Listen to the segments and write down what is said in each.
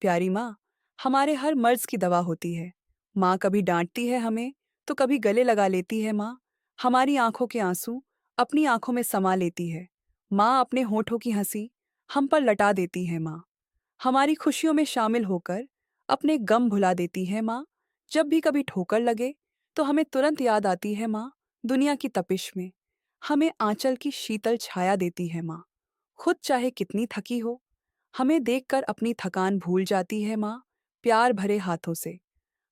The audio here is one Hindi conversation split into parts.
प्यारी माँ हमारे हर मर्ज की दवा होती है। माँ कभी डांटती है हमें, तो कभी गले लगा लेती है। माँ हमारी आंखों के आंसू अपनी आंखों में समा लेती है। माँ अपने होठों की हंसी हम पर लटा देती है। माँ हमारी खुशियों में शामिल होकर अपने गम भुला देती है। माँ जब भी कभी ठोकर लगे तो हमें तुरंत याद आती है। माँ दुनिया की तपिश में हमें आंचल की शीतल छाया देती है। माँ खुद चाहे कितनी थकी हो, हमें देखकर अपनी थकान भूल जाती है। माँ प्यार भरे हाथों से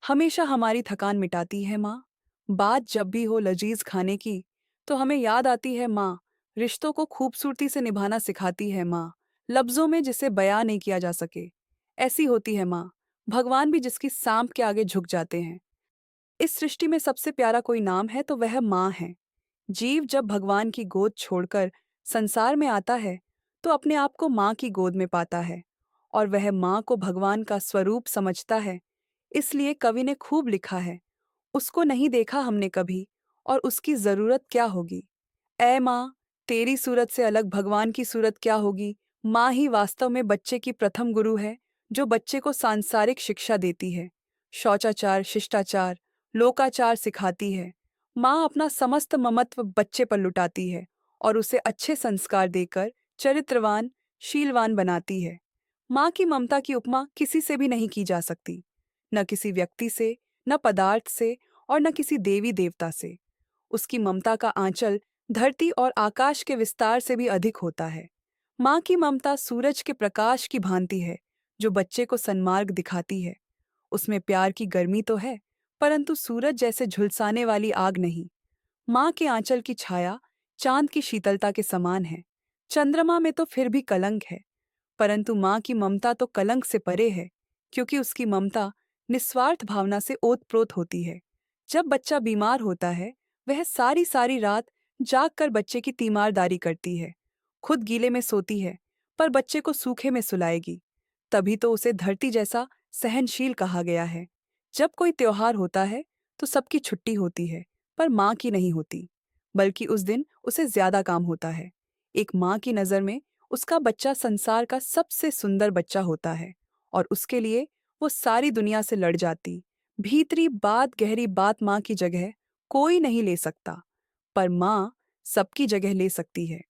हमेशा हमारी थकान मिटाती है। माँ बात जब भी हो लजीज खाने की, तो हमें याद आती है। माँ रिश्तों को खूबसूरती से निभाना सिखाती है। माँ लफ्जों में जिसे बयां नहीं किया जा सके, ऐसी होती है माँ। भगवान भी जिसकी सांप के आगे झुक जाते हैं। इस सृष्टि में सबसे प्यारा कोई नाम है तो वह माँ है। जीव जब भगवान की गोद छोड़कर संसार में आता है, तो अपने आप को माँ की गोद में पाता है और वह माँ को भगवान का स्वरूप समझता है। इसलिए कवि ने खूब लिखा है, उसको नहीं देखा हमने कभी और उसकी जरूरत क्या होगी। ऐ माँ, तेरी सूरत से अलग भगवान की सूरत क्या होगी। माँ ही वास्तव में बच्चे की प्रथम गुरु है, जो बच्चे को सांसारिक शिक्षा देती है। शौचाचार, शिष्टाचार, लोकाचार सिखाती है। माँ अपना समस्त ममत्व बच्चे पर लुटाती है और उसे अच्छे संस्कार देकर चरित्रवान, शीलवान बनाती है। माँ की ममता की उपमा किसी से भी नहीं की जा सकती, न किसी व्यक्ति से, न पदार्थ से और न किसी देवी देवता से। उसकी ममता का आंचल धरती और आकाश के विस्तार से भी अधिक होता है। माँ की ममता सूरज के प्रकाश की भांति है, जो बच्चे को सन्मार्ग दिखाती है। उसमें प्यार की गर्मी तो है, परंतु सूरज जैसे झुलसाने वाली आग नहीं। माँ के आंचल की छाया चांद की शीतलता के समान है। चंद्रमा में तो फिर भी कलंक है, परंतु माँ की ममता तो कलंक से परे है, क्योंकि उसकी ममता निस्वार्थ भावना से ओतप्रोत होती है। जब बच्चा बीमार होता है, वह सारी सारी रात जाग कर बच्चे की तीमारदारी करती है। खुद गीले में सोती है, पर बच्चे को सूखे में सुलाएगी। तभी तो उसे धरती जैसा सहनशील कहा गया है। जब कोई त्योहार होता है, तो सबकी छुट्टी होती है, पर माँ की नहीं होती, बल्कि उस दिन उसे ज्यादा काम होता है। एक माँ की नज़र में उसका बच्चा संसार का सबसे सुंदर बच्चा होता है और उसके लिए वो सारी दुनिया से लड़ जाती। भीतरी बात, गहरी बात माँ की जगह कोई नहीं ले सकता, पर माँ सबकी जगह ले सकती है।